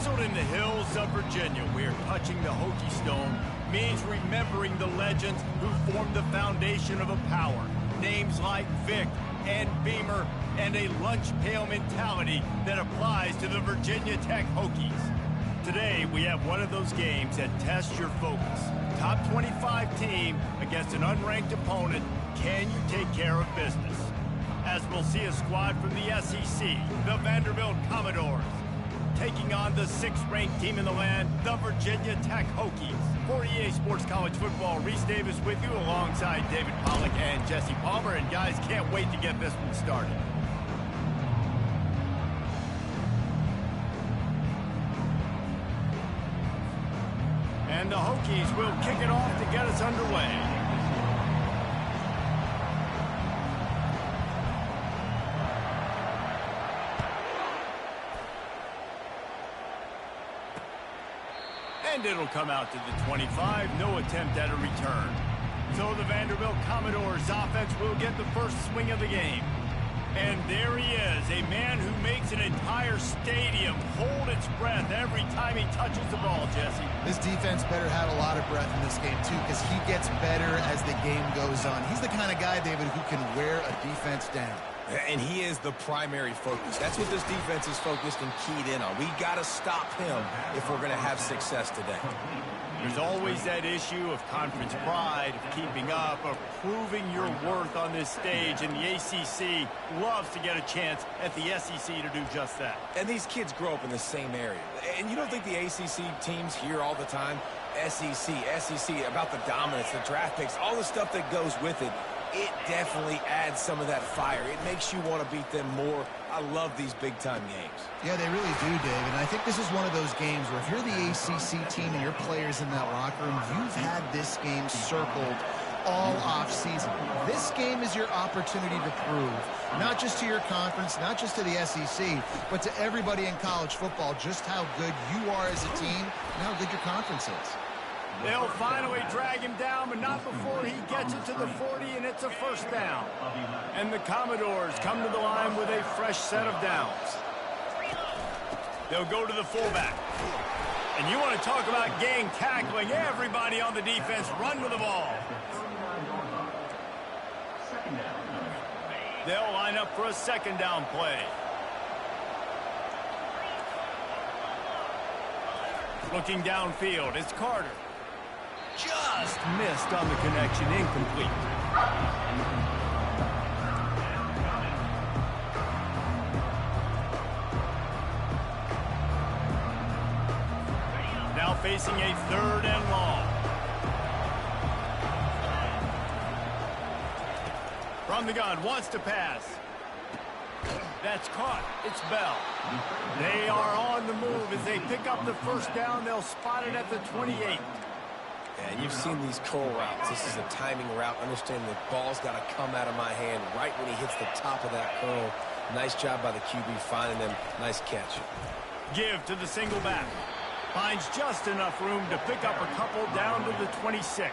Nestled in the hills of Virginia, where touching the Hokie Stone means remembering the legends who formed the foundation of a power. Names like Vic and Beamer, and a lunch pail mentality that applies to the Virginia Tech Hokies. Today, we have one of those games that tests your focus. Top 25 team against an unranked opponent. Can you take care of business? As we'll see a squad from the SEC, the Vanderbilt Commodores, taking on the 6th ranked team in the land, the Virginia Tech Hokies. For EA Sports College Football, Reese Davis with you alongside David Pollack and Jesse Palmer. And guys, can't wait to get this one started. And the Hokies will kick it off to get us underway. And it'll come out to the 25, no attempt at a return. So the Vanderbilt Commodores offense will get the first swing of the game. And there he is, a man who makes an entire stadium hold its breath every time he touches the ball, Jesse. This defense better have a lot of breath in this game, too, because he gets better as the game goes on. He's the kind of guy, David, who can wear a defense down. And he is the primary focus. That's what this defense is focused and keyed in on. We got to stop him if we're going to have success today. There's always that issue of conference pride, of keeping up, of proving your worth on this stage, and the ACC loves to get a chance at the SEC to do just that. And these kids grow up in the same area. And you don't think the ACC teams hear all the time, SEC, about the dominance, the draft picks, all the stuff that goes with it. It definitely adds some of that fire. It makes you want to beat them more. I love these big-time games. Yeah, they really do, Dave. And I think this is one of those games where if you're the ACC team and your players in that locker room, you've had this game circled all off-season. This game is your opportunity to prove, not just to your conference, not just to the SEC, but to everybody in college football, just how good you are as a team and how good your conference is. They'll finally drag him down, but not before he gets it to the 40, and it's a first down. And the Commodores come to the line with a fresh set of downs. They'll go to the fullback. And you want to talk about gang tackling. Everybody on the defense run with the ball. They'll line up for a second down play. Looking downfield, it's Carter. Just missed on the connection, incomplete. Now facing a 3rd and long. From the gun, wants to pass. That's caught. It's Bell. They are on the move as they pick up the first down. They'll spot it at the 28. And you've seen these curl routes. This is a timing route. Understand the ball's got to come out of my hand right when he hits the top of that curl. Nice job by the QB finding them. Nice catch. Give to the single back. Finds just enough room to pick up a couple down to the 26.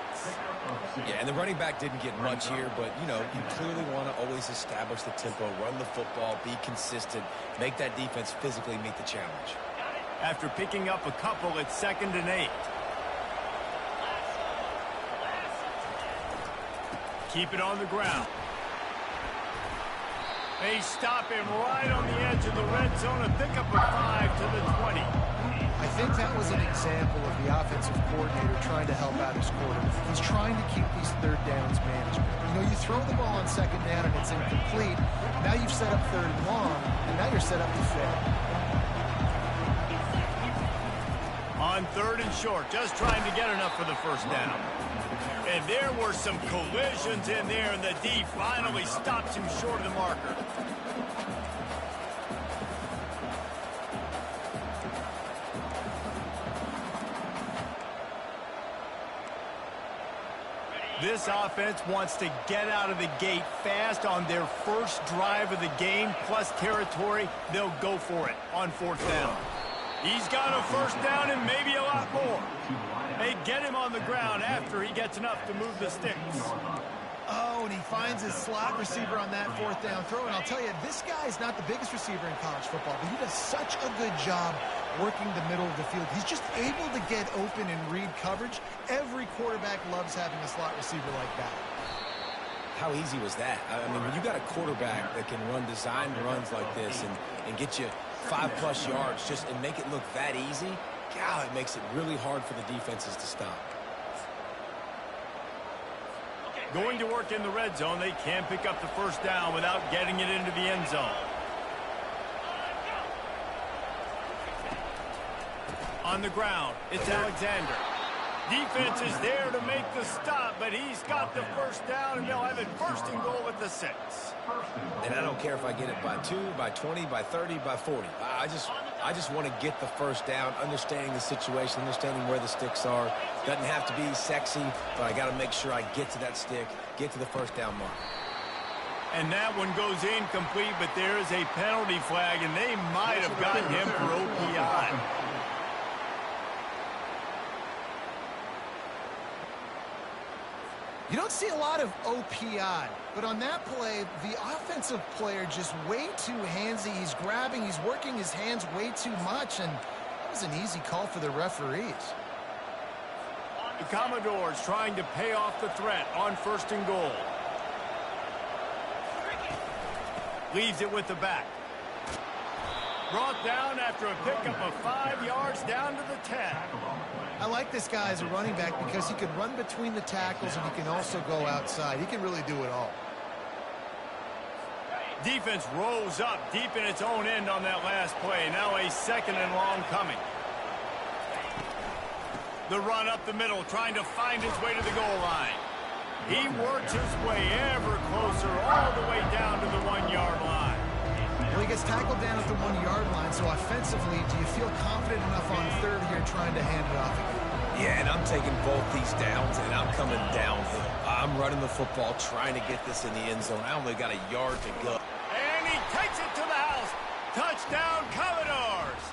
Yeah, and the running back didn't get much here, but, you know, you clearly want to always establish the tempo, run the football, be consistent, make that defense physically meet the challenge. After picking up a couple, it's 2nd and 8. Keep it on the ground. They stop him right on the edge of the red zone and pick up a 5 to the 20. I think that was an example of the offensive coordinator trying to help out his quarterback. He's trying to keep these 3rd downs manageable. You know, you throw the ball on 2nd down and it's incomplete. Now you've set up 3rd and long, and now you're set up to fail. On 3rd and short, just trying to get enough for the first down. And there were some collisions in there, and the D finally stops him short of the marker. This offense wants to get out of the gate fast on their first drive of the game, plus territory. They'll go for it on 4th down. He's got a first down and maybe a lot more. They get him on the ground after he gets enough to move the sticks. Oh, and he finds his slot receiver on that fourth down throw. And I'll tell you, this guy is not the biggest receiver in college football, but he does such a good job working the middle of the field. He's just able to get open and read coverage. Every quarterback loves having a slot receiver like that. How easy was that? I mean, when you got a quarterback that can run designed runs like this and get you 5+ yards and make it look that easy, God, it makes it really hard for the defenses to stop. Going to work in the red zone, they can't pick up the first down without getting it into the end zone. On the ground, it's Alexander. Defense is there to make the stop, but he's got the first down, and they'll have it first and goal at the 6. And I don't care if I get it by 2, by 20, by 30, by 40. I just want to get the first down, understanding the situation, understanding where the sticks are. Doesn't have to be sexy, but I got to make sure I get to that stick, get to the first down mark. And that one goes incomplete, but there is a penalty flag, and they might have gotten him for OPI. You don't see a lot of OPI, but on that play, the offensive player just way too handsy. He's grabbing, he's working his hands way too much, and that was an easy call for the referees. The Commodores trying to pay off the threat on first and goal. Leaves it with the back. Brought down after a pickup of 5 yards down to the 10. I like this guy as a running back because he can run between the tackles and he can also go outside. He can really do it all. Defense rolls up deep in its own end on that last play. Now a 2nd and long coming. The run up the middle, trying to find his way to the goal line. He works his way ever closer all the way down to the 1-yard line. Well, he gets tackled down at the 1-yard line, so offensively, do you feel confident enough on third here trying to hand it off again? Yeah, and I'm taking both these downs, and I'm coming downhill. I'm running the football, trying to get this in the end zone. I only got a yard to go. And he takes it to the house. Touchdown, Commodores!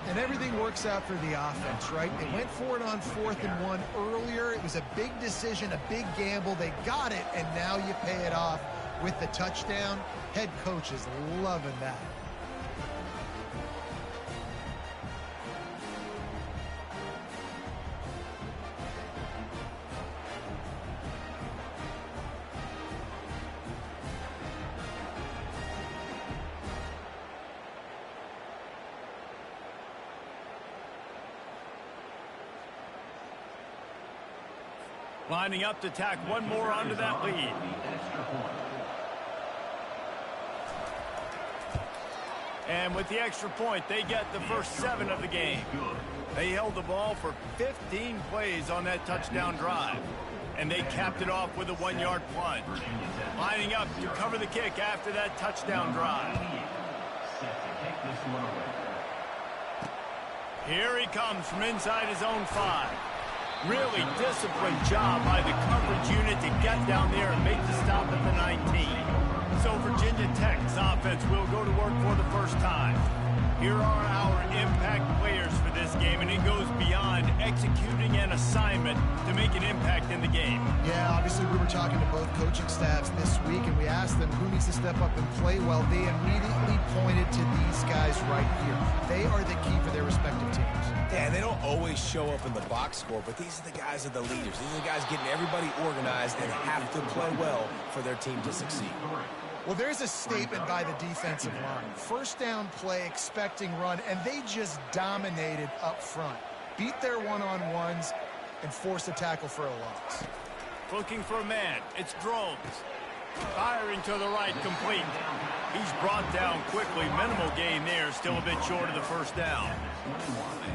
And everything works out for the offense, right? They went for it on 4th and 1 earlier. It was a big decision, a big gamble. They got it, and now you pay it off with the touchdown. Head coach is loving that. Lining up to tack one more onto that lead. And with the extra point, they get the first 7 of the game. They held the ball for 15 plays on that touchdown drive. And they capped it off with a 1-yard plunge. Lining up to cover the kick after that touchdown drive. Here he comes from inside his own 5. Really disciplined job by the coverage unit to get down there and make the stop at the 19. So Virginia Tech's offense will go to work for the first time. Here are our impact players for this game, and it goes beyond executing an assignment to make an impact in the game. Yeah, obviously we were talking to both coaching staffs this week, and we asked them who needs to step up and play well. They immediately pointed to these guys right here. They are the key for their respective teams. Yeah, they don't always show up in the box score, but these are the guys that are the leaders. These are the guys getting everybody organized and have to play well for their team to succeed. Well, there's a statement by the defensive line. First down play, expecting run, and they just dominated up front. Beat their one-on-ones and forced a tackle for a loss. Looking for a man. It's Drones. Firing to the right, complete. He's brought down quickly. Minimal gain there, still a bit short of the first down.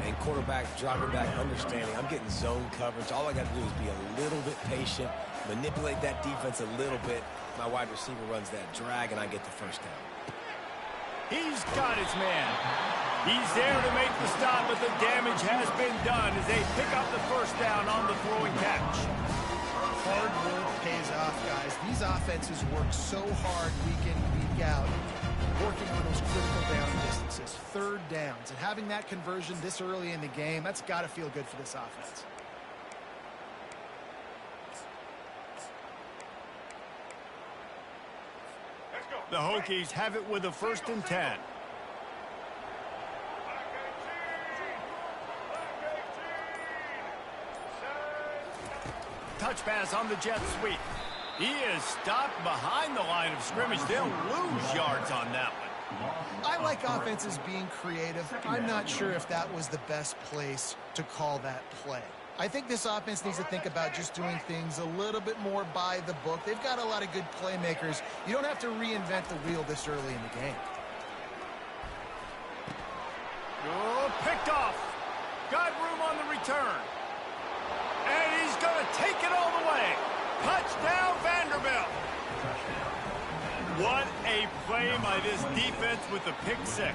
And quarterback dropping back, understanding I'm getting zone coverage. All I got to do is be a little bit patient, manipulate that defense a little bit. My wide receiver runs that drag, and I get the first down. He's got his man. He's there to make the stop, but the damage has been done as they pick up the first down on the throwing catch. Hard work pays off, guys. These offenses work so hard week in, week out, working on those critical down distances, third downs, and having that conversion this early in the game, that's got to feel good for this offense. The Hokies have it with a 1st and 10. Touch pass on the jet sweep. He is stopped behind the line of scrimmage. They'll lose yards on that one. I like offenses being creative. I'm not sure if that was the best place to call that play. I think this offense needs to think about just doing things a little bit more by the book. They've got a lot of good playmakers. You don't have to reinvent the wheel this early in the game. Oh, picked off. Got room on the return. And he's going to take it all the way. Touchdown, Vanderbilt. What a play by this defense with the pick 6.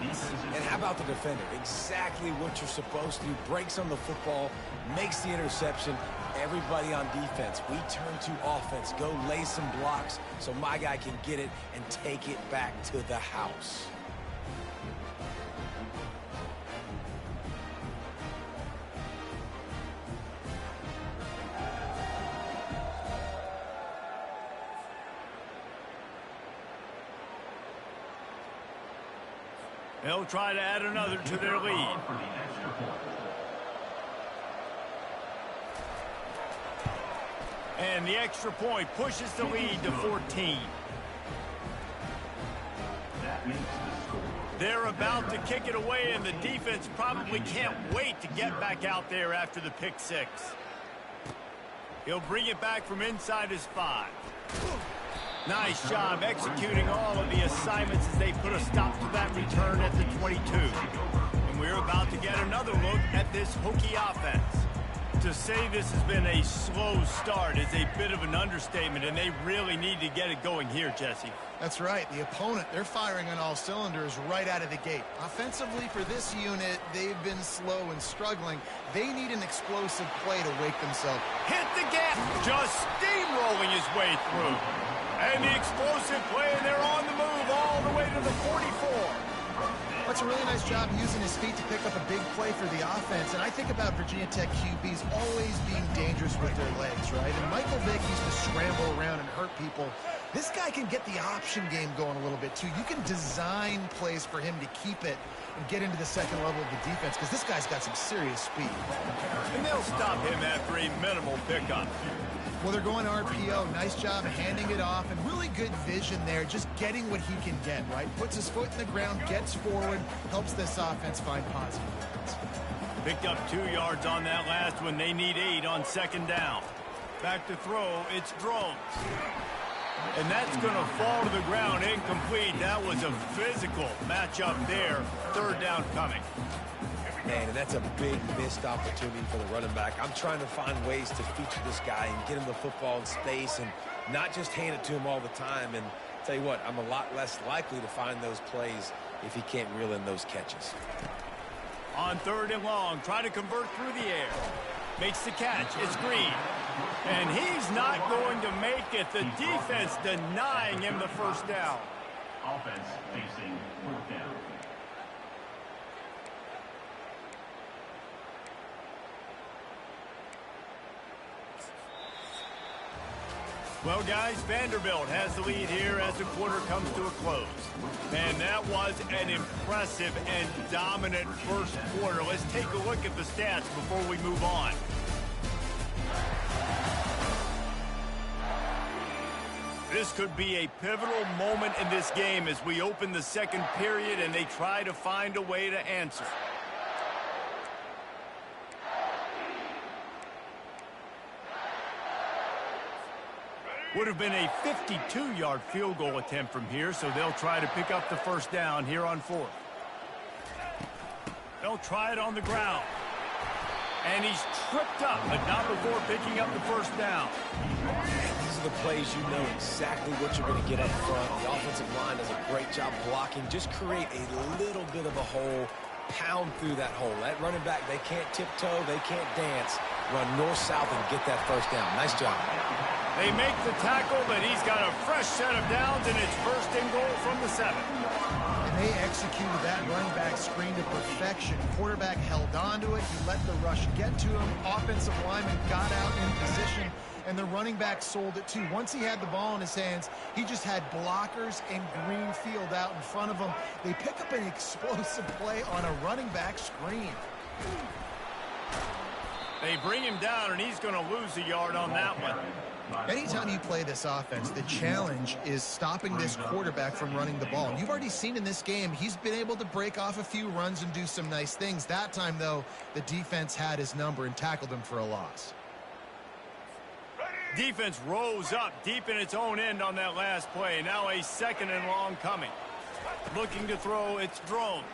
And how about the defender? Exactly what you're supposed to do. Breaks on the football, makes the interception. Everybody on defense, we turn to offense. Go lay some blocks so my guy can get it and take it back to the house. They'll try to add another to their lead. And the extra point pushes the lead to 14. They're about to kick it away, and the defense probably can't wait to get back out there after the pick 6. He'll bring it back from inside his 5. Nice job executing all of the assignments as they put a stop to that return at the 22. And we're about to get another look at this Hokie offense. To say this has been a slow start is a bit of an understatement, and they really need to get it going here, Jesse. That's right. The opponent, they're firing on all cylinders right out of the gate. Offensively for this unit, they've been slow and struggling. They need an explosive play to wake themselves. Hit the gas, just steamrolling his way through. And the explosive play, and they're on the move all the way to the 44. That's a really nice job using his feet to pick up a big play for the offense. And I think about Virginia Tech QBs always being dangerous with their legs, right? And Michael Vick used to scramble around and hurt people. This guy can get the option game going a little bit, too. You can design plays for him to keep it and get into the second level of the defense, because this guy's got some serious speed. And they'll stop him after a minimal pickup. Well, they're going RPO. Nice job handing it off, and really good vision there, just getting what he can get, right? Puts his foot in the ground, gets forward, helps this offense find positive yards. Picked up 2 yards on that last one. They need 8 on 2nd down. Back to throw, it's Drones. And that's going to fall to the ground incomplete. That was a physical matchup there. 3rd down coming. Man, and that's a big missed opportunity for the running back. I'm trying to find ways to feature this guy and get him the football in space and not just hand it to him all the time. And tell you what, I'm a lot less likely to find those plays if he can't reel in those catches. On 3rd and long, trying to convert through the air. Makes the catch. It's Green. And he's not going to make it. The defense denying him the 1st down. Offense facing 4th down. Well, guys, Vanderbilt has the lead here as the quarter comes to a close. And that was an impressive and dominant first quarter. Let's take a look at the stats before we move on. This could be a pivotal moment in this game as we open the 2nd period and they try to find a way to answer. Would have been a 52-yard field goal attempt from here, so they'll try to pick up the 1st down here on 4th. They'll try it on the ground. And he's tripped up, but not before picking up the 1st down. These are the plays you know exactly what you're going to get up front. The offensive line does a great job blocking. Just create a little bit of a hole, pound through that hole. That running back, they can't tiptoe, they can't dance. Run north-south and get that 1st down. Nice job. They make the tackle, but he's got a fresh set of downs, and it's 1st and goal from the 7. And they executed that running back screen to perfection. Quarterback held on to it. He let the rush get to him. Offensive lineman got out in position. and the running back sold it too. Once he had the ball in his hands, he just had blockers and green field out in front of him. They pick up an explosive play on a running back screen. They bring him down, and he's going to lose a yard on that one. Anytime you play this offense, the challenge is stopping this quarterback from running the ball. And you've already seen in this game, he's been able to break off a few runs and do some nice things. That time, though, the defense had his number and tackled him for a loss. Defense rose up deep in its own end on that last play. Now a second and long coming. Looking to throw, it's Drones.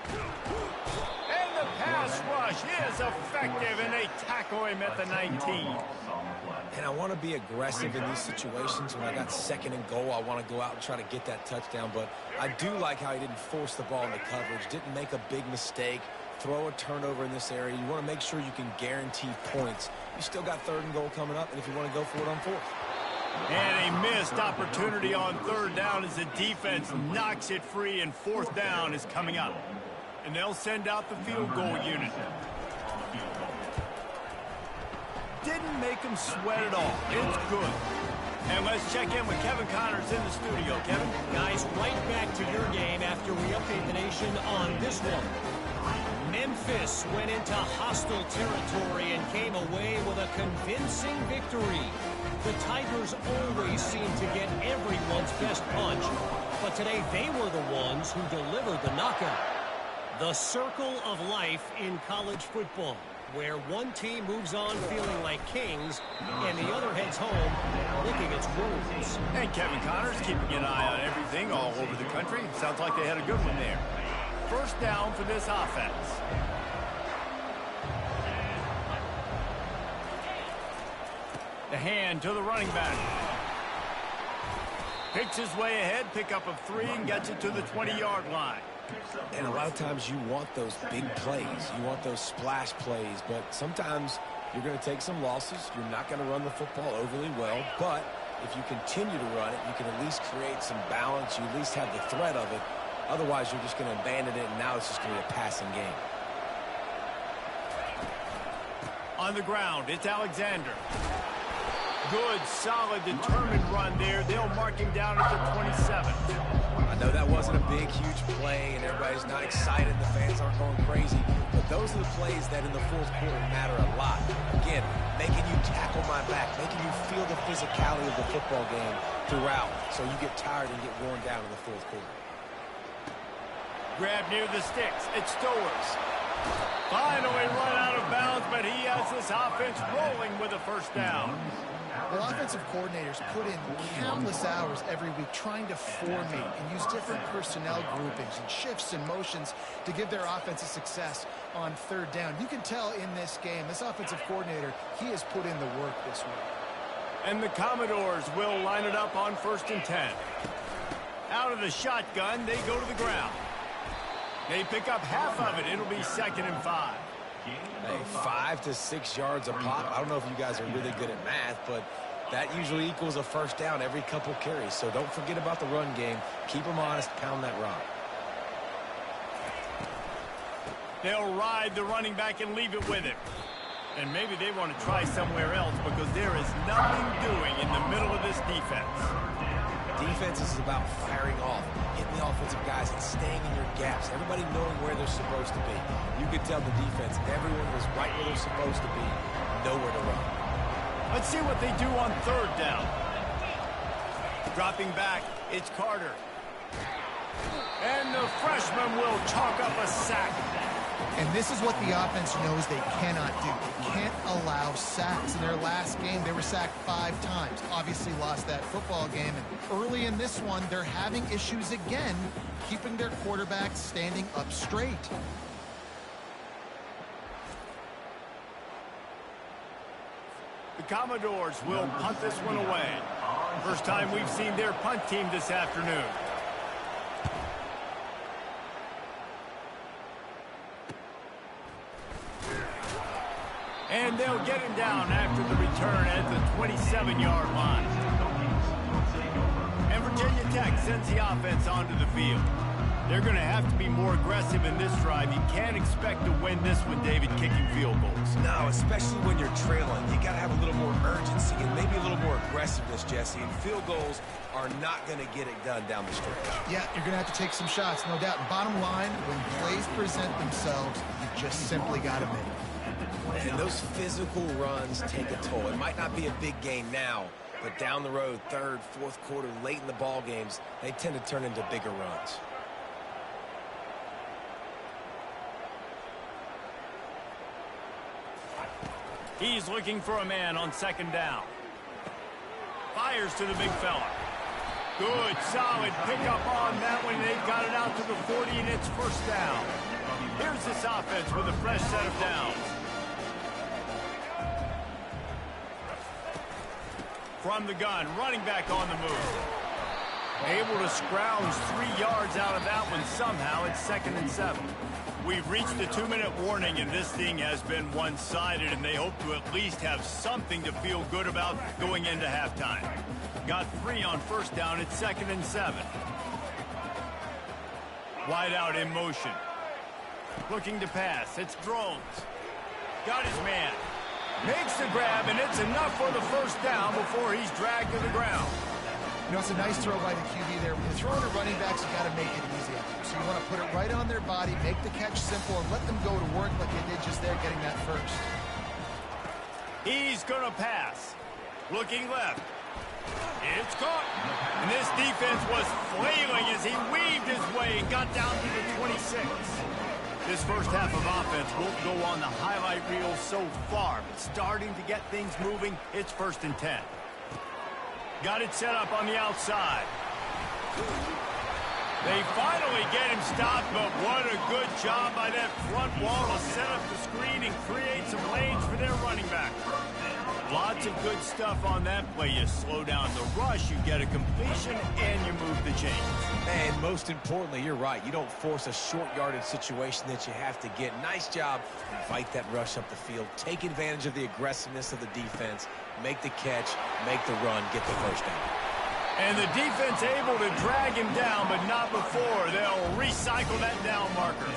And the pass rush is effective, and they tackle him at the 19. And I want to be aggressive in these situations. When I got second and goal, I want to go out and try to get that touchdown. But I do like how he didn't force the ball into coverage, didn't make a big mistake, throw a turnover in this area. You want to make sure you can guarantee points. You still got third and goal coming up, and if you want to go for it on fourth. And a missed opportunity on third down as the defense knocks it free, and fourth down is coming up. And they'll send out the field goal unit. Didn't make him sweat at all. It's good. And let's check in with Kevin Connors in the studio. Kevin? Guys, right back to your game after we update the nation on this one. Memphis went into hostile territory and came away with a convincing victory. The Tigers always seem to get everyone's best punch, but today they were the ones who delivered the knockout. The circle of life in college football, where one team moves on feeling like kings and the other heads home licking its wounds. And Kevin Connors keeping an eye on everything all over the country. Sounds like they had a good one there. First down for this offense. The hand to the running back. Picks his way ahead, pickup of 3, and gets it to the 20-yard line. And a lot of times you want those big plays. You want those splash plays. But sometimes you're going to take some losses. You're not going to run the football overly well. But if you continue to run it, you can at least create some balance. You at least have the threat of it. Otherwise, you're just going to abandon it, and now it's just going to be a passing game. On the ground, it's Alexander. Good, solid, determined run there. They'll mark him down at the 27. I know that wasn't a big, huge play, and everybody's not excited. The fans aren't going crazy. But those are the plays that in the fourth quarter matter a lot. Again, making you tackle my back, making you feel the physicality of the football game throughout, so you get tired and get worn down in the fourth quarter. Grab near the sticks. It's Stowers. Finally run out of bounds, but he has this offense rolling with a first down. Well, offensive coordinators put in countless hours every week trying to formate and use different personnel groupings and shifts and motions to give their offense a success on third down. You can tell in this game, this offensive coordinator, he has put in the work this week. And the Commodores will line it up on 1st and 10. Out of the shotgun, they go to the ground. They pick up half of it. It'll be 2nd and 5. Hey, 5 to 6 yards a pop. I don't know if you guys are really good at math, but that usually equals a first down every couple carries. So don't forget about the run game. Keep them honest. Pound that rock. They'll ride the running back and leave it with him. And maybe they want to try somewhere else because there is nothing doing in the middle of this defense. Defense is about firing off, hitting the offensive guys, and staying in your gaps. Everybody knowing where they're supposed to be. You could tell the defense, everyone was right where they're supposed to be, nowhere to run. Let's see what they do on third down. Dropping back, it's Carter. And the freshman will chalk up a sack. And this is what the offense knows they cannot do. They can't allow sacks. In their last game, they were sacked 5 times. Obviously lost that football game. And early in this one, they're having issues again, keeping their quarterback standing up straight. The Commodores will punt this one away. First time we've seen their punt team this afternoon. And they'll get him down after the return at the 27-yard line. And Virginia Tech sends the offense onto the field. They're going to have to be more aggressive in this drive. You can't expect to win this one, David, kicking field goals. No, especially when you're trailing. You got to have a little more urgency and maybe a little more aggressiveness, Jesse. And field goals are not going to get it done down the stretch. Yeah, you're going to have to take some shots, no doubt. Bottom line, when plays present themselves, you just simply got to make it. And those physical runs take a toll. It might not be a big game now, but down the road, third, fourth quarter, late in the ball games, they tend to turn into bigger runs. He's looking for a man on second down. Fires to the big fella. Good, solid pickup on that one. They've got it out to the 40, and it's first down. Here's this offense with a fresh set of downs. From the gun, running back on the move. Able to scrounge 3 yards out of that one somehow. It's 2nd and 7. We've reached the 2-minute warning, and this thing has been one-sided, and they hope to at least have something to feel good about going into halftime. Got 3 on first down. It's 2nd and 7. Wide out in motion. Looking to pass. It's Drones. Got his man. Makes the grab, and it's enough for the first down before he's dragged to the ground. You know, it's a nice throw by the QB there. When you're throwing to running backs, you got to make it easy. So you want to put it right on their body, make the catch simple, and let them go to work like they did just there, getting that first. He's going to pass. Looking left. It's caught. And this defense was flailing as he weaved his way and got down to the 26. This first half of offense won't go on the highlight reel so far, but starting to get things moving, it's 1st and 10. Got it set up on the outside. They finally get him stopped, but what a good job by that front wall to set up the screen and create some lanes for their running back. Lots of good stuff on that play. You slow down the rush, you get a completion, and you move the chains. And most importantly, you're right. You don't force a short yardage situation that you have to get. Nice job. Invite that rush up the field. Take advantage of the aggressiveness of the defense. Make the catch, make the run, get the first down. And the defense able to drag him down, but not before. They'll recycle that down marker.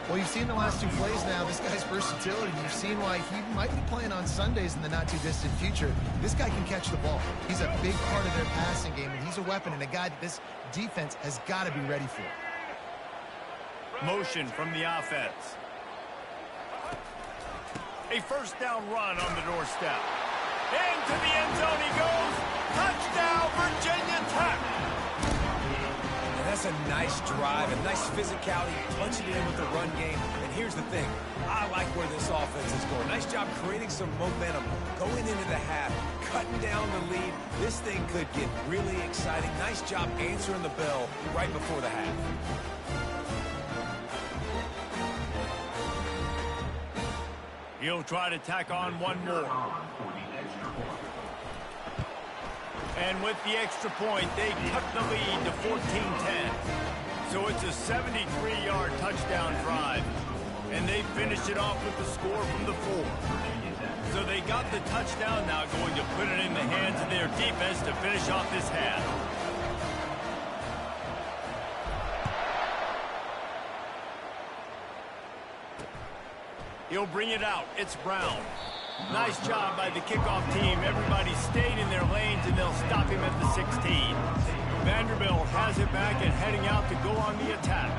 Well, you've seen the last 2 plays now. This guy's versatility. You've seen why he might be playing on Sundays in the not-too-distant future. This guy can catch the ball. He's a big part of their passing game, and he's a weapon and a guy that this defense has got to be ready for. Motion from the offense. A first down run on the doorstep. Into the end zone he goes. Touchdown, Virginia Tech. And that's a nice drive, a nice physicality, punching it in with the run game. And here's the thing. I like where this offense is going. Nice job creating some momentum, going into the half, cutting down the lead. This thing could get really exciting. Nice job answering the bell right before the half. He'll try to tack on one more. And with the extra point, they cut the lead to 14-10. So it's a 73-yard touchdown drive. And they finished it off with the score from the 4. So they got the touchdown, now going to put it in the hands of their defense to finish off this half. He'll bring it out. It's Brown. Nice job by the kickoff team. Everybody stayed in their lanes, and they'll stop him at the 16. Vanderbilt has it back and heading out to go on the attack.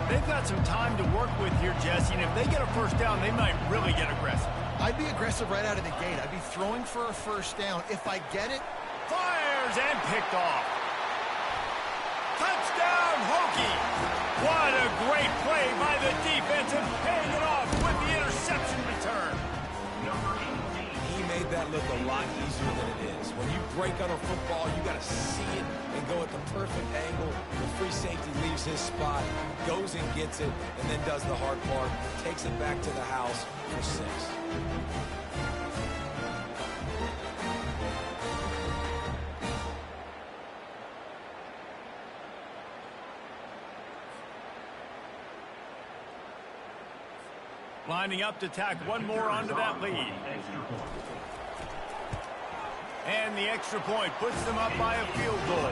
They've got some time to work with here, Jesse, and if they get a first down, they might really get aggressive. I'd be aggressive right out of the gate. I'd be throwing for a first down. If I get it, Fires and picked off. Touchdown, Hokie! What a great play by the defense and paying it off with the interception return. He made that look a lot easier than it is. When you break on a football, you got to see it and go at the perfect angle. The free safety leaves his spot, goes and gets it, and then does the hard part, takes it back to the house for 6. Lining up to tack one more onto that lead. And the extra point puts them up by a field goal.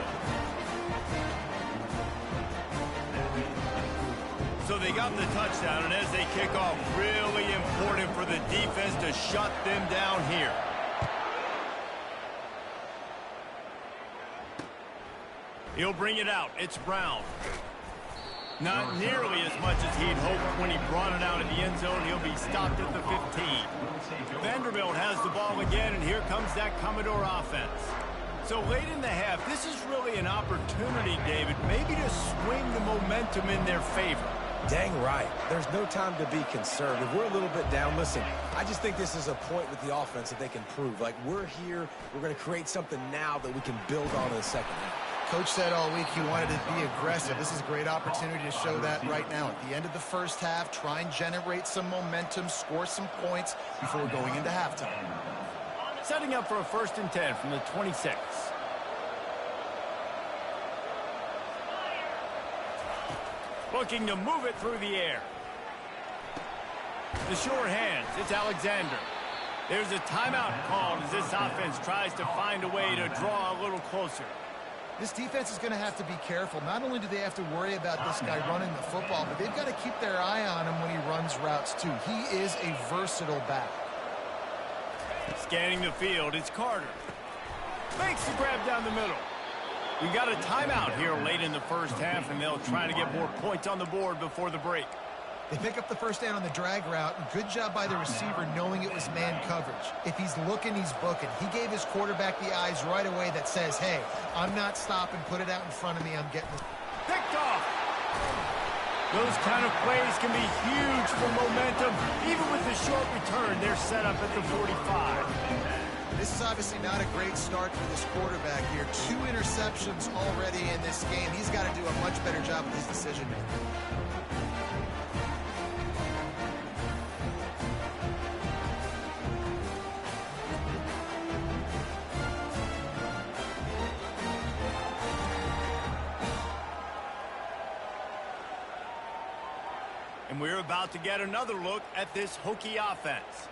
So they got the touchdown, and as they kick off, really important for the defense to shut them down here. He'll bring it out. It's Brown. Not nearly as much as he'd hoped when he brought it out of the end zone. He'll be stopped at the 15. Vanderbilt has the ball again, and here comes that Commodore offense. So late in the half, this is really an opportunity, David, maybe to swing the momentum in their favor. Dang right. There's no time to be conservative. We're a little bit down. Listen, I just think this is a point with the offense that they can prove. Like, we're here, we're going to create something now that we can build on in the second half. Coach said all week he wanted to be aggressive. This is a great opportunity to show that right now. At the end of the first half, try and generate some momentum, score some points before going into halftime. Setting up for a 1st and 10 from the 26. Looking to move it through the air. The short hands, it's Alexander. There's a timeout called as this offense tries to find a way to draw a little closer. This defense is going to have to be careful. Not only do they have to worry about this guy running the football, but they've got to keep their eye on him when he runs routes too. He is a versatile back. Scanning the field, it's Carter. Makes the grab down the middle. We got a timeout here late in the first half, and they'll try to get more points on the board before the break. They pick up the first down on the drag route. Good job by the receiver knowing it was man coverage. If he's looking, he's booking. He gave his quarterback the eyes right away that says, hey, I'm not stopping. Put it out in front of me. I'm getting it. Picked off. Those kind of plays can be huge for momentum. Even with the short return, they're set up at the 45. This is obviously not a great start for this quarterback here. 2 interceptions already in this game. He's got to do a much better job with his decision-making. And we're about to get another look at this Hokie offense.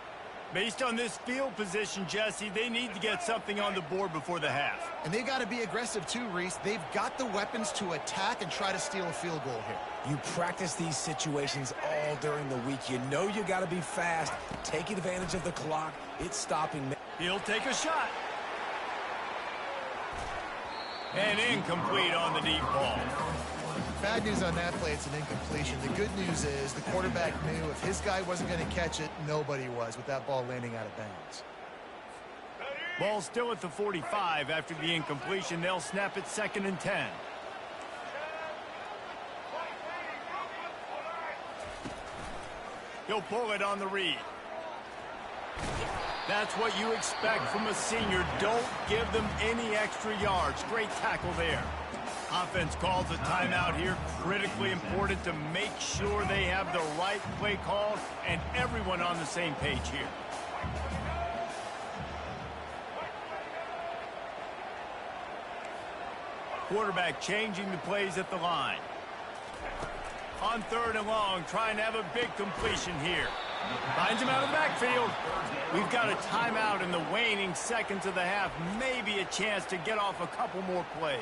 Based on this field position, Jesse, they need to get something on the board before the half. And they've got to be aggressive too, Reese. They've got the weapons to attack and try to steal a field goal here. You practice these situations all during the week. You know you got to be fast, taking advantage of the clock. It's stopping. He'll take a shot. And incomplete on the deep ball. Bad news on that play, it's an incompletion. The good news is the quarterback knew if his guy wasn't going to catch it, nobody was with that ball landing out of bounds. Ball still at the 45 after the incompletion. They'll snap it 2nd and 10. He'll pull it on the read. That's what you expect from a senior. Don't give them any extra yards. Great tackle there. Offense calls a timeout here. Critically important to make sure they have the right play call and everyone on the same page here. Quarterback changing the plays at the line. On 3rd and long, trying to have a big completion here. Finds him out of the backfield. We've got a timeout in the waning seconds of the half. Maybe a chance to get off a couple more plays.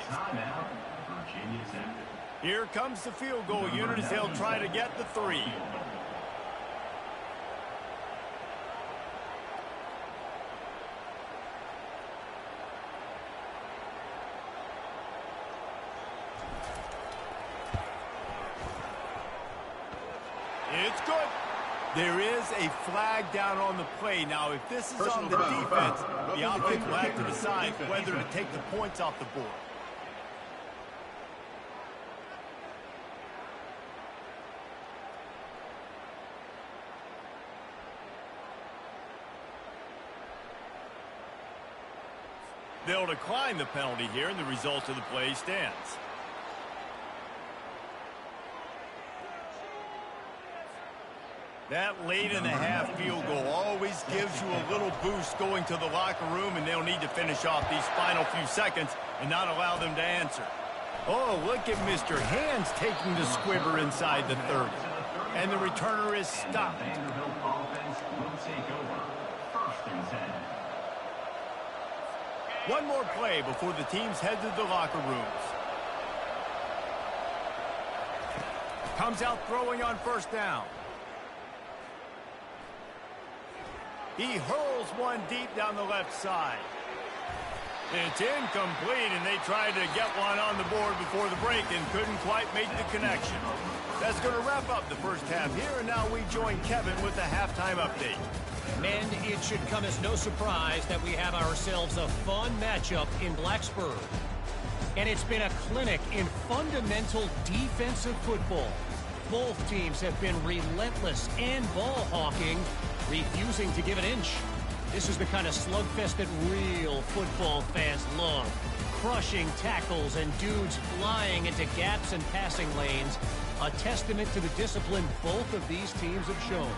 Here comes the field goal unit as they'll try to get the 3. It's good. There is a flag down on the play. Now, if this is on the defense, the offense will have to decide whether to take the points off the board. They'll decline the penalty here, and the result of the play stands. That late in the half field goal always gives you a little boost going to the locker room, and they'll need to finish off these final few seconds and not allow them to answer. Oh, look at Mr. Hands taking the squibber inside the 30. And the returner is stopped. One more play before the teams head to the locker rooms. Comes out throwing on first down. He hurls one deep down the left side. It's incomplete, and they tried to get one on the board before the break and couldn't quite make the connection. That's going to wrap up the first half here, and now we join Kevin with the halftime update. Men, it should come as no surprise that we have ourselves a fun matchup in Blacksburg. And it's been a clinic in fundamental defensive football. Both teams have been relentless and ball hawking, refusing to give an inch. This is the kind of slugfest that real football fans love. Crushing tackles and dudes flying into gaps and passing lanes. A testament to the discipline both of these teams have shown.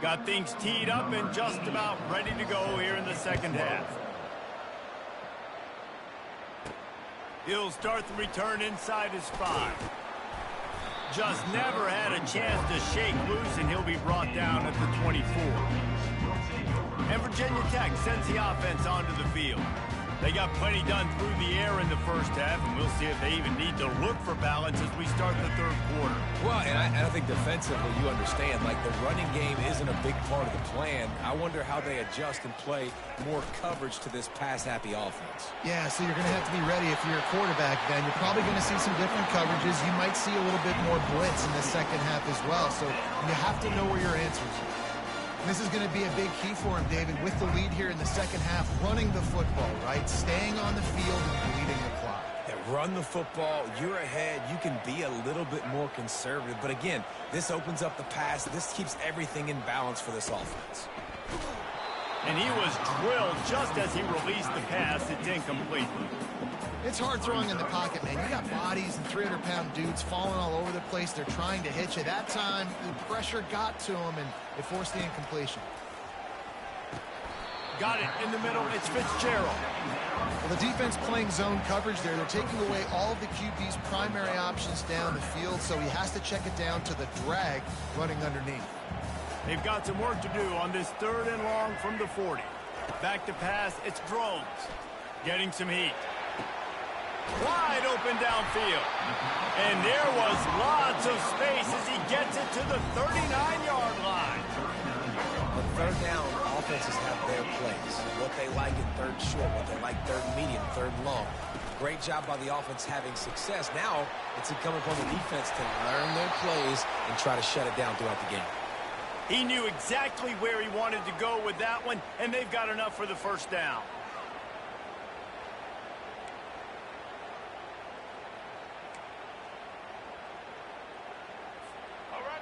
Got things teed up and just about ready to go here in the second half. He'll start the return inside his 5. Just never had a chance to shake loose, and he'll be brought down at the 24. And Virginia Tech sends the offense onto the field. They got plenty done through the air in the first half, and we'll see if they even need to look for balance as we start the third quarter. Well, and I think defensively, you understand, like the running game isn't a big part of the plan. I wonder how they adjust and play more coverage to this pass-happy offense. Yeah, so you're going to have to be ready if you're a quarterback, then. You're probably going to see some different coverages. You might see a little bit more blitz in the second half as well, so you have to know where your answers are. This is going to be a big key for him, David, with the lead here in the second half, running the football, right? Staying on the field and bleeding the clock. Yeah, run the football. You're ahead. You can be a little bit more conservative. But again, this opens up the pass. This keeps everything in balance for this offense. And he was drilled just as he released the pass. It's incomplete. It's hard throwing in the pocket, man. You got bodies and 300-pound dudes falling all over the place. They're trying to hit you. That time, the pressure got to him, and it forced the incompletion. Got it in the middle. It's Fitzgerald. Well, the defense playing zone coverage there. They're taking away all of the QB's primary options down the field, so he has to check it down to the drag running underneath. They've got some work to do on this 3rd and long from the 40. Back to pass. It's Drones. Getting some heat. Wide open downfield. And there was lots of space as he gets it to the 39-yard line. On 3rd down, offenses have their plays. What they like in 3rd short, what they like 3rd medium, 3rd long. Great job by the offense having success. Now it's incumbent upon the defense to learn their plays and try to shut it down throughout the game. He knew exactly where he wanted to go with that one, and they've got enough for the first down.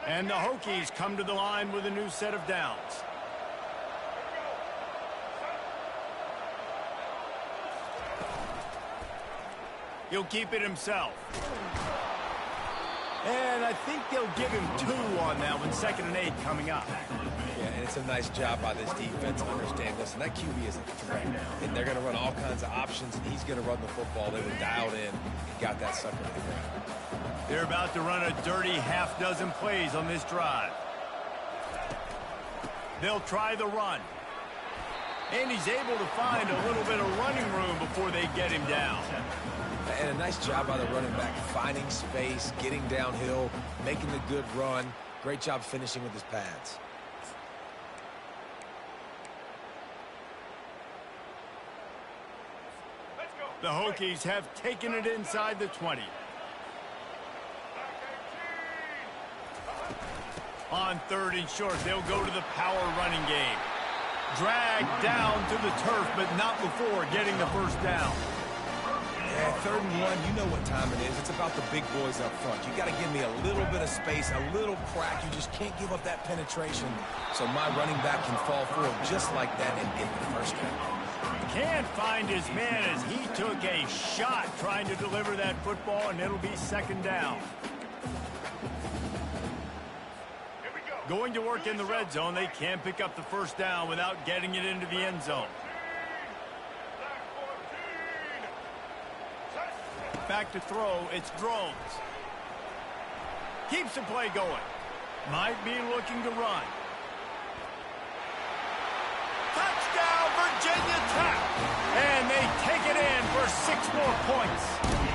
And the Hokies come to the line with a new set of downs. He'll keep it himself. And I think they'll give him 2 on that one. 2nd and 8 coming up. Yeah, and it's a nice job by this defense to understand this. And that QB is a threat. And they're going to run all kinds of options, and he's going to run the football. They were dialed in and got that sucker to the ground. They're about to run a dirty half-dozen plays on this drive. They'll try the run. And he's able to find a little bit of running room before they get him down. And a nice job by the running back, finding space, getting downhill, making the good run. Great job finishing with his pads. The Hokies have taken it inside the 20. On 3rd and short, they'll go to the power running game. Dragged down to the turf, but not before getting the first down. Yeah, 3rd and 1, you know what time it is. It's about the big boys up front. You got to give me a little bit of space, a little crack. You just can't give up that penetration. So my running back can fall forward just like that and get the first down. Can't find his man as he took a shot trying to deliver that football, and it'll be 2nd down. Going to work in the red zone, they can't pick up the first down without getting it into the end zone. Back to throw, it's Drones. Keeps the play going. Might be looking to run. Touchdown, Virginia Tech! And they take it in for 6 more points.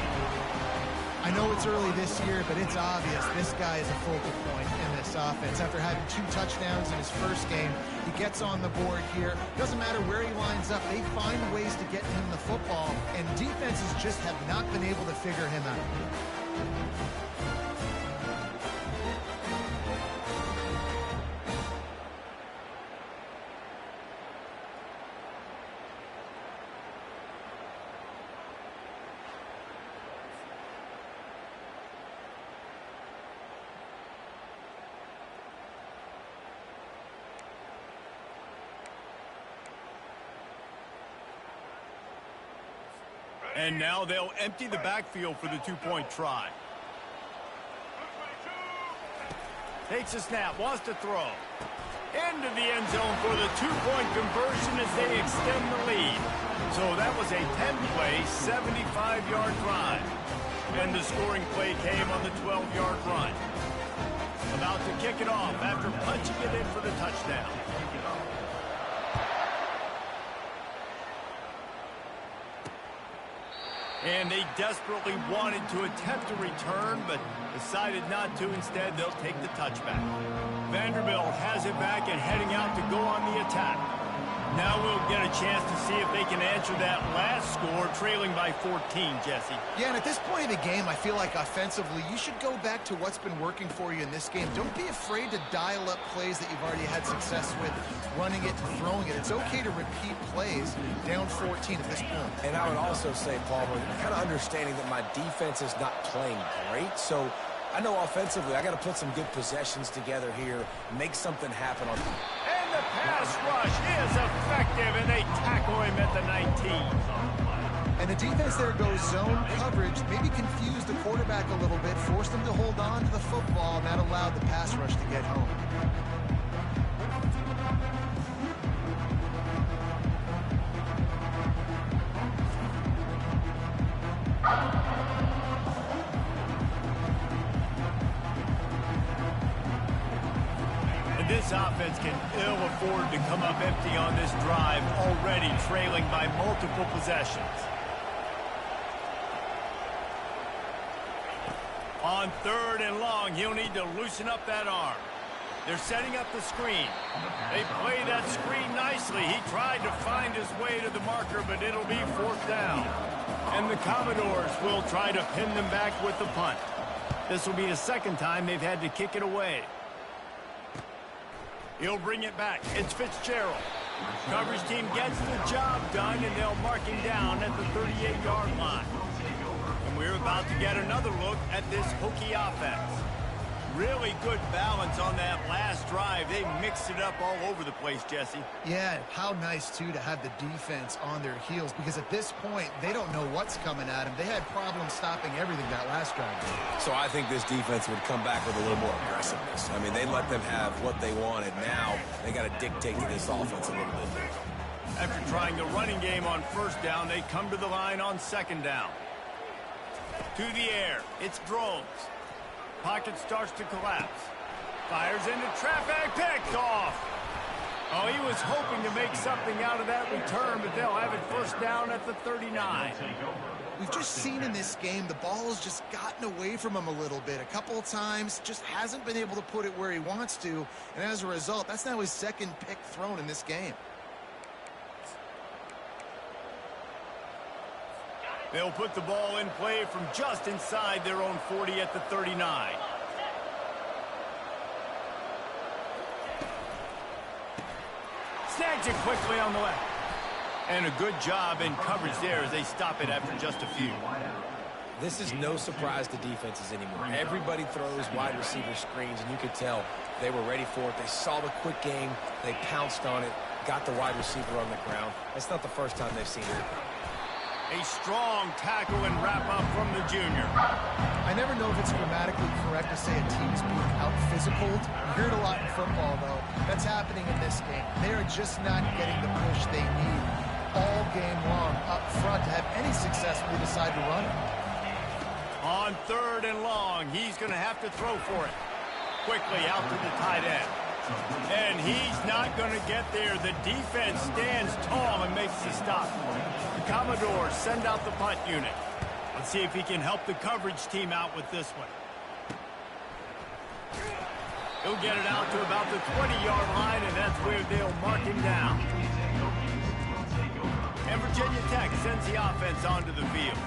I know it's early this year, but it's obvious this guy is a focal point in this offense. After having 2 touchdowns in his first game, he gets on the board here. Doesn't matter where he lines up, they find ways to get him the football, and defenses just have not been able to figure him out. And now they'll empty the backfield for the 2-point try. Takes a snap, wants to throw. into the end zone for the two-point conversion as they extend the lead. So that was a 10-play, 75-yard drive. And the scoring play came on the 12-yard run. About to kick it off after punching it in for the touchdown. And they desperately wanted to attempt a return, but decided not to. Instead, they'll take the touchback. Vanderbilt has it back and heading out to go on the attack. Now we'll get a chance to see if they can answer that last score, trailing by 14, Jesse. Yeah, and at this point of the game, I feel like offensively, you should go back to what's been working for you in this game. Don't be afraid to dial up plays that you've already had success with, running it and throwing it. It's okay to repeat plays down 14 at this point. And I would also say, Palmer, kind of understanding that my defense is not playing great, so I know offensively I got to put some good possessions together here, make something happen on. And the pass rush is effective, and they tackle him at the 19. And the defense there goes zone coverage, maybe confused the quarterback a little bit, forced him to hold on to the football, and that allowed the pass rush to get home. This offense can ill afford to come up empty on this drive, already trailing by multiple possessions. On 3rd and long, he'll need to loosen up that arm. They're setting up the screen. They play that screen nicely. He tried to find his way to the marker, but it'll be 4th down. And the Commodores will try to pin them back with the punt. This will be the second time they've had to kick it away. He'll bring it back. It's Fitzgerald. Coverage team gets the job done, and they'll mark him down at the 38-yard line. And we're about to get another look at this Hokie offense. Really good balance on that last drive. They mixed it up all over the place, Jesse. Yeah, how nice, too, to have the defense on their heels, because at this point, they don't know what's coming at them. They had problems stopping everything that last drive. So I think this defense would come back with a little more aggressiveness. I mean, they let them have what they wanted. Now they got to dictate to this offense a little bit. After trying the running game on 1st down, they come to the line on 2nd down. To the air, it's Drones. Pocket starts to collapse. Fires into traffic, picked off. Oh, he was hoping to make something out of that return, but they'll have it 1st down at the 39. We've just seen in this game the ball has just gotten away from him a little bit. A couple of times, just hasn't been able to put it where he wants to. And as a result, that's now his 2nd pick thrown in this game. They'll put the ball in play from just inside their own 40 at the 39. Snags it quickly on the left. And a good job in coverage there as they stop it after just a few. This is no surprise to defenses anymore. Everybody throws wide receiver screens, and you could tell they were ready for it. They saw the quick game. They pounced on it, got the wide receiver on the ground. That's not the first time they've seen it. A strong tackle and wrap-up from the junior. I never know if it's grammatically correct to say a team's being out-physicaled. You hear it a lot in football, though. That's happening in this game. They are just not getting the push they need all game long up front to have any success when they decide to run it. On 3rd and long, he's going to have to throw for it. Quickly out to the tight end. And he's not going to get there. The defense stands tall and makes the stop. The Commodores send out the punt unit. Let's see if he can help the coverage team out with this one. He'll get it out to about the 20-yard line, and that's where they'll mark him down. And Virginia Tech sends the offense onto the field.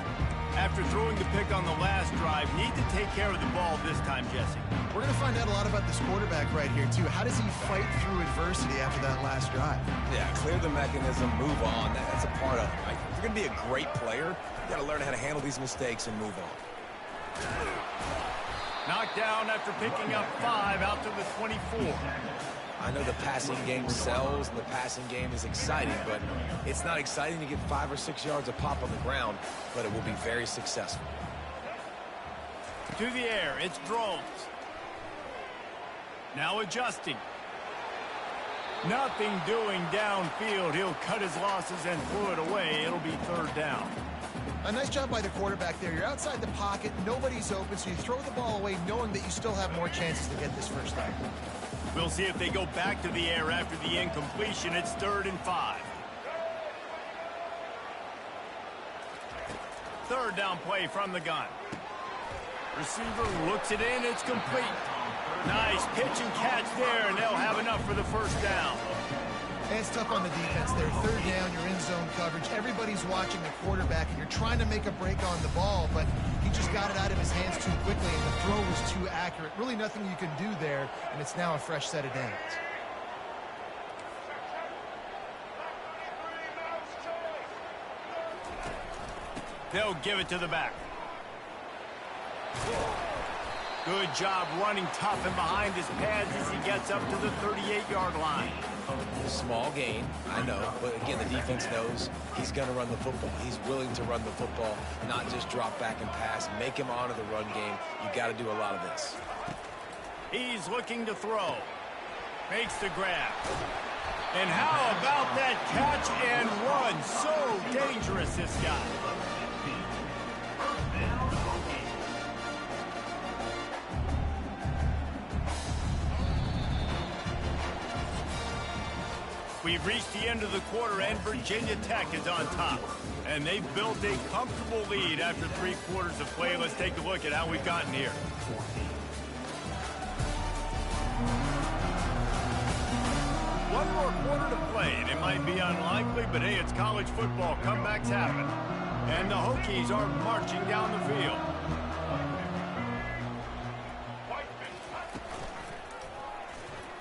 After throwing the pick on the last drive, need to take care of the ball this time, Jesse. We're going to find out a lot about this quarterback right here, too. How does he fight through adversity after that last drive? Yeah, clear the mechanism, move on. That's a part of it, right? If you're going to be a great player, you got to learn how to handle these mistakes and move on. Knocked down after picking up 5 out to the 24. I know the passing game sells and the passing game is exciting, but it's not exciting to get 5 or 6 yards of pop on the ground, but it will be very successful. To the air, it's Drones. Now adjusting. Nothing doing downfield. He'll cut his losses and throw it away. It'll be third down. A nice job by the quarterback there. You're outside the pocket. Nobody's open, so you throw the ball away knowing that you still have more chances to get this first down. We'll see if they go back to the air after the incompletion. It's 3rd and 5. Third down play from the gun. Receiver looks it in. It's complete. Nice pitch and catch there, and they'll have enough for the first down. And it's tough on the defense there. Third down, you're in zone coverage. Everybody's watching the quarterback, and you're trying to make a break on the ball, but he just got it out of his hands too quickly, and the throw was too accurate. Really nothing you can do there, and it's now a fresh set of downs. They'll give it to the back. Good job running tough and behind his pads as he gets up to the 38-yard line. Small gain, I know, but again, the defense knows he's going to run the football. He's willing to run the football, not just drop back and pass, make him honor the run game. You got to do a lot of this. He's looking to throw. Makes the grab. And how about that catch and run? So dangerous, this guy. We've reached the end of the quarter, and Virginia Tech is on top. And they've built a comfortable lead after 3 quarters of play. Let's take a look at how we've gotten here. One more quarter to play, and it might be unlikely, but hey, it's college football. Comebacks happen. And the Hokies are marching down the field.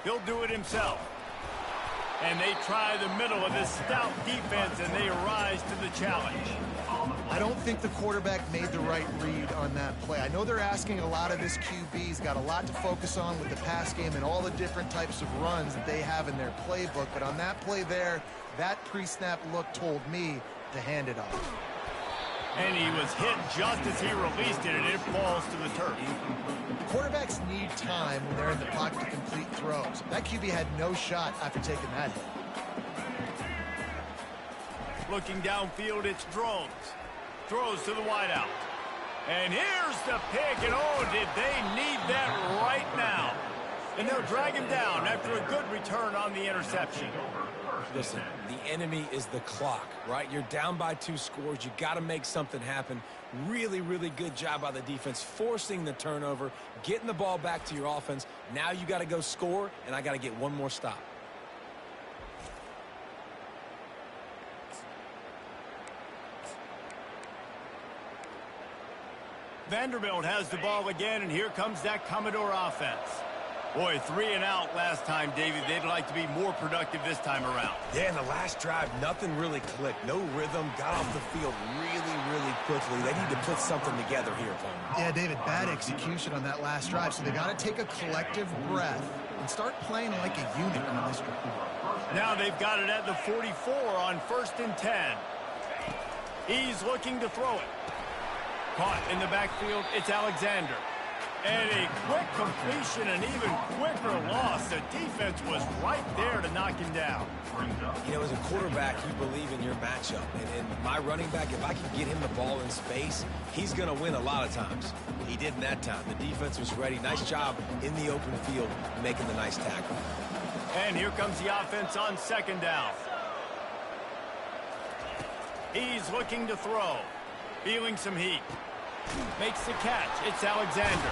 He'll do it himself. And they try the middle of this stout defense, and they rise to the challenge. I don't think the quarterback made the right read on that play. I know they're asking a lot of this QB. He's got a lot to focus on with the pass game and all the different types of runs that they have in their playbook. But on that play there, that pre-snap look told me to hand it off. And he was hit just as he released it, and it falls to the turf. Quarterbacks need time when they're in the pocket to complete throws. That QB had no shot after taking that hit. Looking downfield, it's Drones. Throws to the wideout. And here's the pick, and oh, did they need that right now. And they'll drag him down after a good return on the interception. Listen, the enemy is the clock, right? You're down by 2 scores. You got to make something happen. Really, really good job by the defense, forcing the turnover, getting the ball back to your offense. Now you got to go score, and I got to get one more stop. Vanderbilt has the ball again, and here comes that Commodore offense. Boy, 3 and out last time, David. They'd like to be more productive this time around. Yeah, in the last drive, nothing really clicked. No rhythm, got off the field really, really quickly. They need to put something together here, Paul. Yeah, David, bad execution on that last drive, so they got to take a collective breath and start playing like a unit on this drive. Now they've got it at the 44 on 1st and 10. He's looking to throw it. Caught in the backfield, it's Alexander. And a quick completion, an even quicker loss. The defense was right there to knock him down. You know, as a quarterback, you believe in your matchup. And my running back, if I can get him the ball in space, he's going to win a lot of times. He didn't that time. The defense was ready. Nice job in the open field, making the nice tackle. And here comes the offense on 2nd down. He's looking to throw. Feeling some heat. Makes the catch. It's Alexander.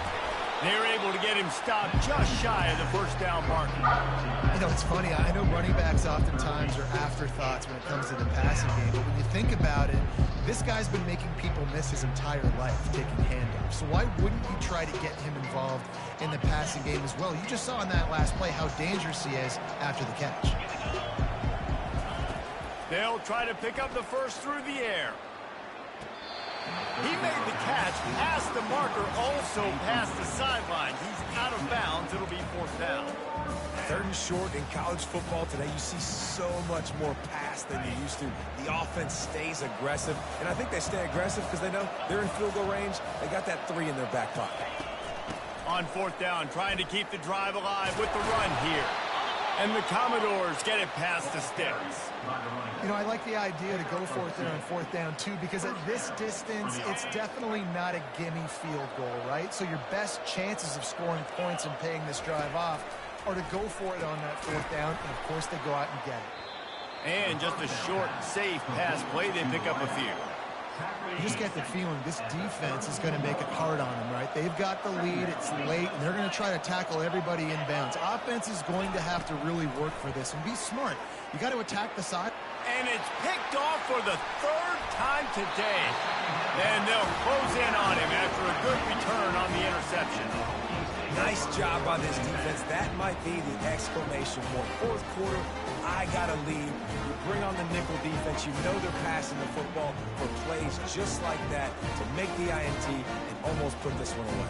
They're able to get him stopped just shy of the 1st down marker. You know, it's funny. I know running backs oftentimes are afterthoughts when it comes to the passing game. But when you think about it, this guy's been making people miss his entire life taking handoffs. So why wouldn't you try to get him involved in the passing game as well? You just saw in that last play how dangerous he is after the catch. They'll try to pick up the first through the air. He made the catch, past the marker, also past the sideline. He's out of bounds. It'll be 4th down. 3rd and short in college football today, you see so much more pass than you used to. The offense stays aggressive, and I think they stay aggressive because they know they're in field goal range. They got that 3 in their back pocket. On 4th down, trying to keep the drive alive with the run here. And the Commodores get it past the sticks. You know, I like the idea to go for it there on 4th down, too, because at this distance, it's definitely not a gimme field goal, right? So your best chances of scoring points and paying this drive off are to go for it on that 4th down, and, of course, they go out and get it. And just a short, safe pass play, they pick up a few. You just get the feeling this defense is going to make it hard on them, right? They've got the lead, it's late, and they're going to try to tackle everybody inbounds. Offense is going to have to really work for this and be smart. You got to attack the side. And it's picked off for the 3rd time today. And they'll close in on him after a good return on the interception. Nice job by this defense. That might be the exclamation point. 4th quarter, I got a lead. You bring on the nickel defense. You know they're passing the football for plays just like that to make the INT and almost put this one away.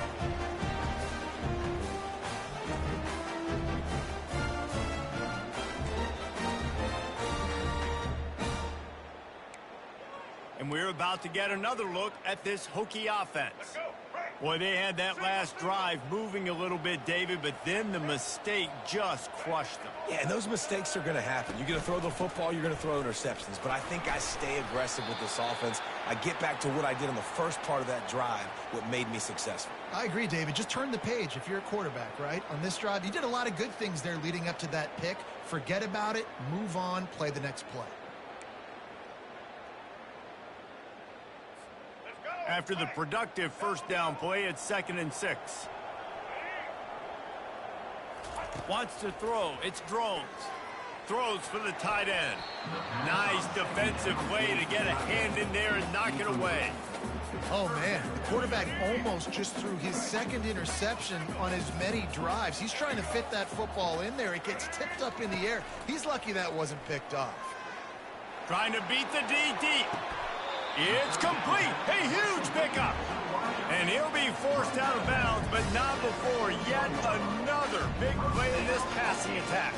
And we're about to get another look at this Hokie offense. Boy, they had that last drive moving a little bit, David, but then the mistake just crushed them. Yeah, and those mistakes are going to happen. You're going to throw the football, you're going to throw interceptions. But I think I stay aggressive with this offense. I get back to what I did on the first part of that drive, what made me successful. I agree, David. Just turn the page if you're a quarterback, right? On this drive, you did a lot of good things there leading up to that pick. Forget about it, move on, play the next play. After the productive 1st down play, it's 2nd and 6. Wants to throw. It's Drones. Throws for the tight end. Nice defensive play to get a hand in there and knock it away. Oh, man. The quarterback almost just threw his 2nd interception on as many drives. He's trying to fit that football in there. It gets tipped up in the air. He's lucky that wasn't picked off. Trying to beat the D deep. It's complete. A huge pickup. And he'll be forced out of bounds, but not before yet another big play in this passing attack.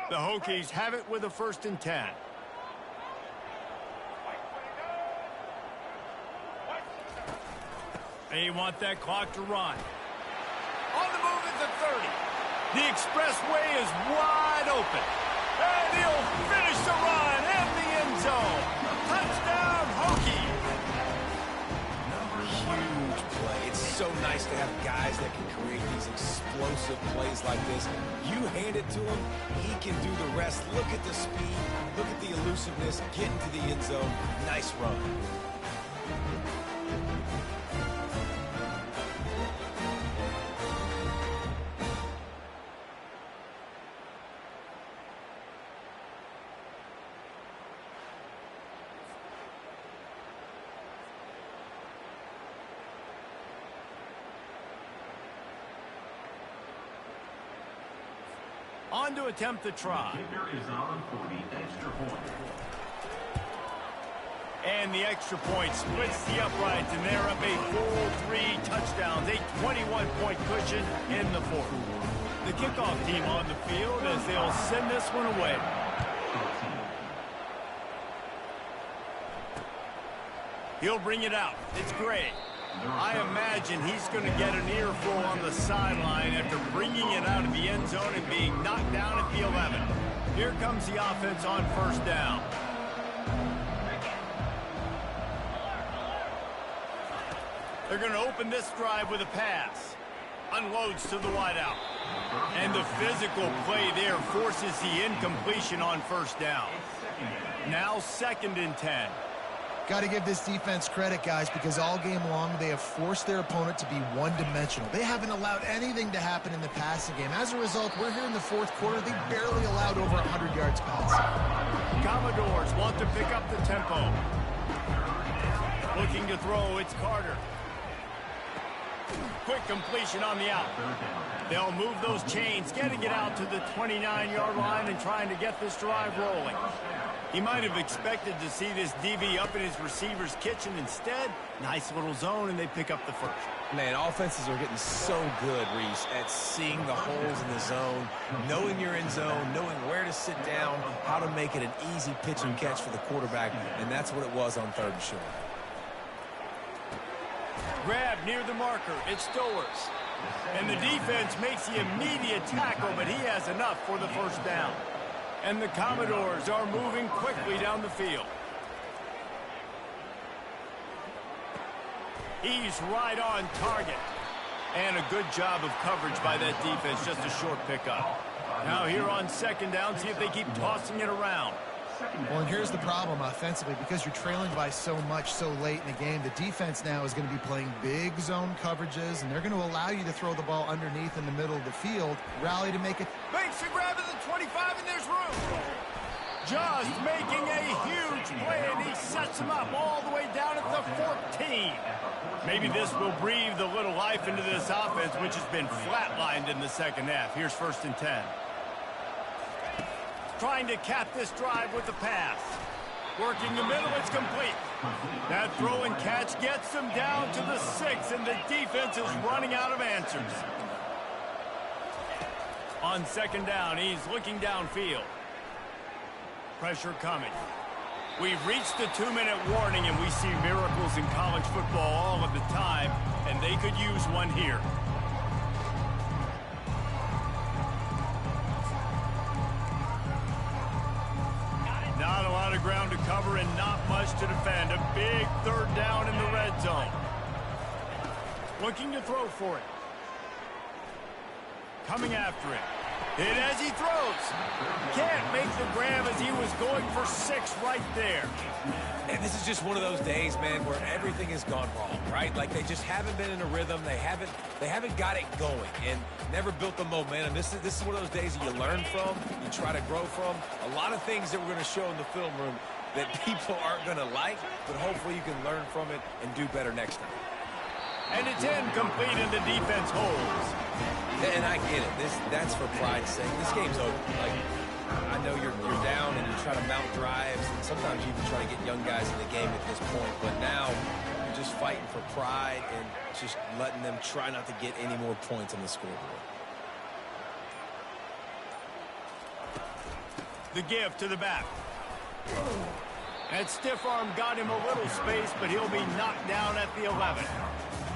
The Hokies have it with a 1st and 10. They want that clock to run. On the move at the 30. The expressway is wide open. And he'll finish the run in the end zone. Touchdown, Hokie. Huge play. It's so nice to have guys that can create these explosive plays like this. You hand it to him, he can do the rest. Look at the speed. Look at the elusiveness. Get into the end zone. Nice run. On to attempt the try. Kicker is on for the extra point. And the extra point splits the uprights, and they're up a full 3 touchdowns, a 21-point cushion in the 4th. The kickoff team on the field as they'll send this one away. He'll bring it out. It's Gray. I imagine he's going to get an earful on the sideline after bringing it out of the end zone and being knocked down at the 11. Here comes the offense on 1st down. They're going to open this drive with a pass. Unloads to the wideout. And the physical play there forces the incompletion on 1st down. Now 2nd and 10. Got to give this defense credit, guys, because all game long they have forced their opponent to be one-dimensional. They haven't allowed anything to happen in the passing game. As a result, we're here in the 4th quarter. They barely allowed over 100 yards passing. Commodores want to pick up the tempo. Looking to throw, it's Carter. Quick completion on the out. They'll move those chains, getting it out to the 29-yard line and trying to get this drive rolling. He might have expected to see this DB up in his receiver's kitchen. Instead, nice little zone, and they pick up the 1st. Man, offenses are getting so good, Reese, at seeing the holes in the zone, knowing you're in zone, knowing where to sit down, how to make it an easy pitch and catch for the quarterback, and that's what it was on 3rd and short. Grab near the marker. It's Stowers. And the defense makes the immediate tackle, but he has enough for the first down. And the Commodores are moving quickly down the field. He's right on target. And a good job of coverage by that defense, just a short pickup. Now here on second down, see if they keep tossing it around. Well, and here's the problem offensively. Because you're trailing by so much so late in the game, the defense now is going to be playing big zone coverages, and they're going to allow you to throw the ball underneath in the middle of the field, rally to make it. Makes the grab at the 25, and there's room. Just making a huge play, and he sets him up all the way down at the 14. Maybe this will breathe a little life into this offense, which has been flatlined in the second half. Here's 1st and 10. Trying to cap this drive with the pass. Working the middle, it's complete. That throw and catch gets them down to the 6, and the defense is running out of answers. On second down, he's looking downfield. Pressure coming. We've reached the 2-minute warning, and we see miracles in college football all of the time, and they could use one here. Not a lot of ground to cover and not much to defend. A big 3rd down in the red zone. Looking to throw for it. Coming after it. Hit as he throws. Can't make the grab as he was going for 6 right there. And this is just one of those days, man, where everything has gone wrong, right? Like they just haven't been in a rhythm. They haven't got it going and never built the momentum. This is one of those days that you learn from, you try to grow from. A lot of things that we're going to show in the film room that people aren't going to like, but hopefully you can learn from it and do better next time. And it's incomplete, and the defense holds. And I get it. That's for pride's sake. This game's over. Like, I know you're down and you try to mount drives, and sometimes you even try to get young guys in the game at this point. But now you're just fighting for pride and just letting them try not to get any more points on the scoreboard. The give to the back. That stiff arm got him a little space, but he'll be knocked down at the 11.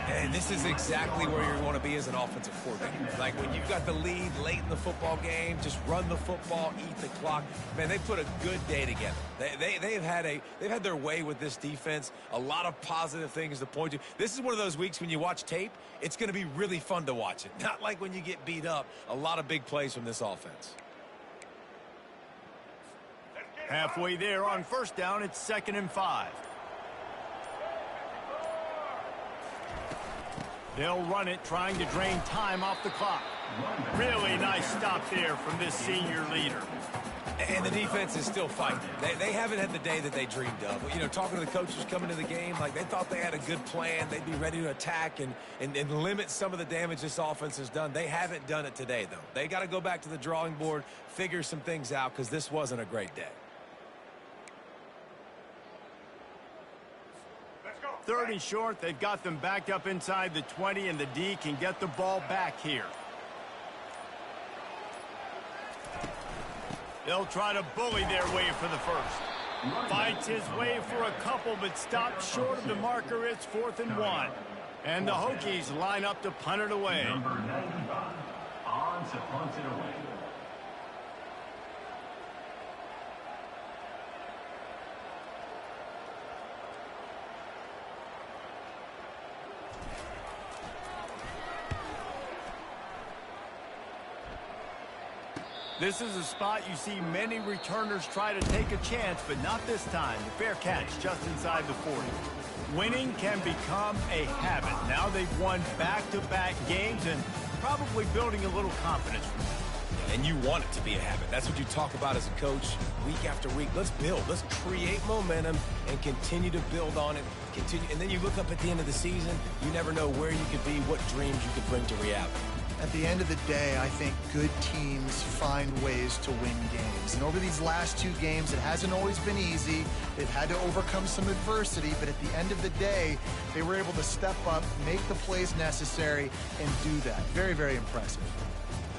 And this is exactly where you want to be as an offensive coordinator. Like when you've got the lead late in the football game, just run the football, eat the clock. Man, they put a good day together. They've had their way with this defense. A lot of positive things to point to. This is one of those weeks when you watch tape, it's going to be really fun to watch it. Not like when you get beat up. A lot of big plays from this offense. Halfway there on 1st down, it's 2nd and 5. They'll run it, trying to drain time off the clock. Really nice stop there from this senior leader. And the defense is still fighting. They haven't had the day that they dreamed of. You know, talking to the coaches coming to the game, like they thought they had a good plan. They'd be ready to attack and limit some of the damage this offense has done. They haven't done it today, though. They got to go back to the drawing board, figure some things out, because this wasn't a great day. 3rd and short, they've got them backed up inside the 20, and the D can get the ball back here. They'll try to bully their way for the 1st. Fights his way for a couple, but stops short of the marker. It's 4th and 1. And the Hokies line up to punt it away. Number 95 on to punt it away. This is a spot you see many returners try to take a chance, but not this time. The fair catch just inside the 40. Winning can become a habit. Now they've won back-to-back games and probably building a little confidence from it. And you want it to be a habit. That's what you talk about as a coach week after week. Let's build. Let's create momentum and continue to build on it. And then you look up at the end of the season, you never know where you could be, what dreams you could bring to reality. At the end of the day, I think good teams find ways to win games. And over these last 2 games, it hasn't always been easy. They've had to overcome some adversity, but at the end of the day, they were able to step up, make the plays necessary, and do that. Very, very impressive.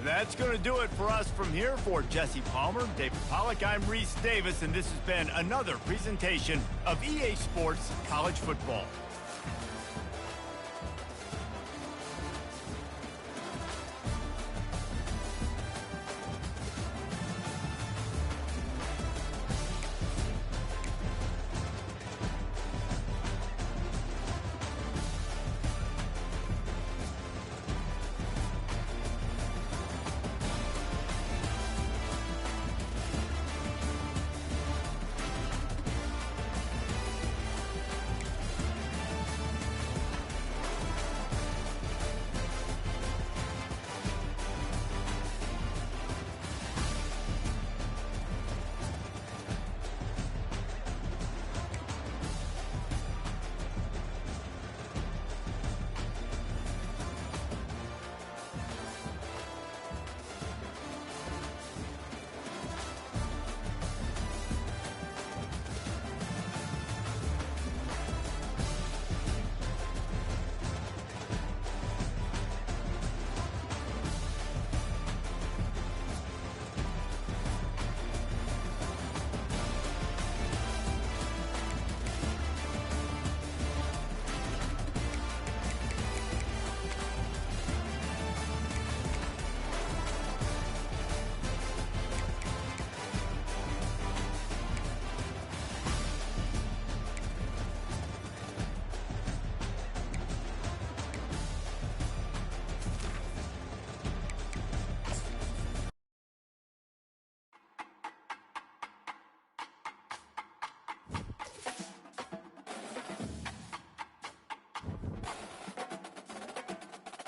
That's going to do it for us from here. For Jesse Palmer, David Pollack, I'm Reese Davis, and this has been another presentation of EA Sports College Football.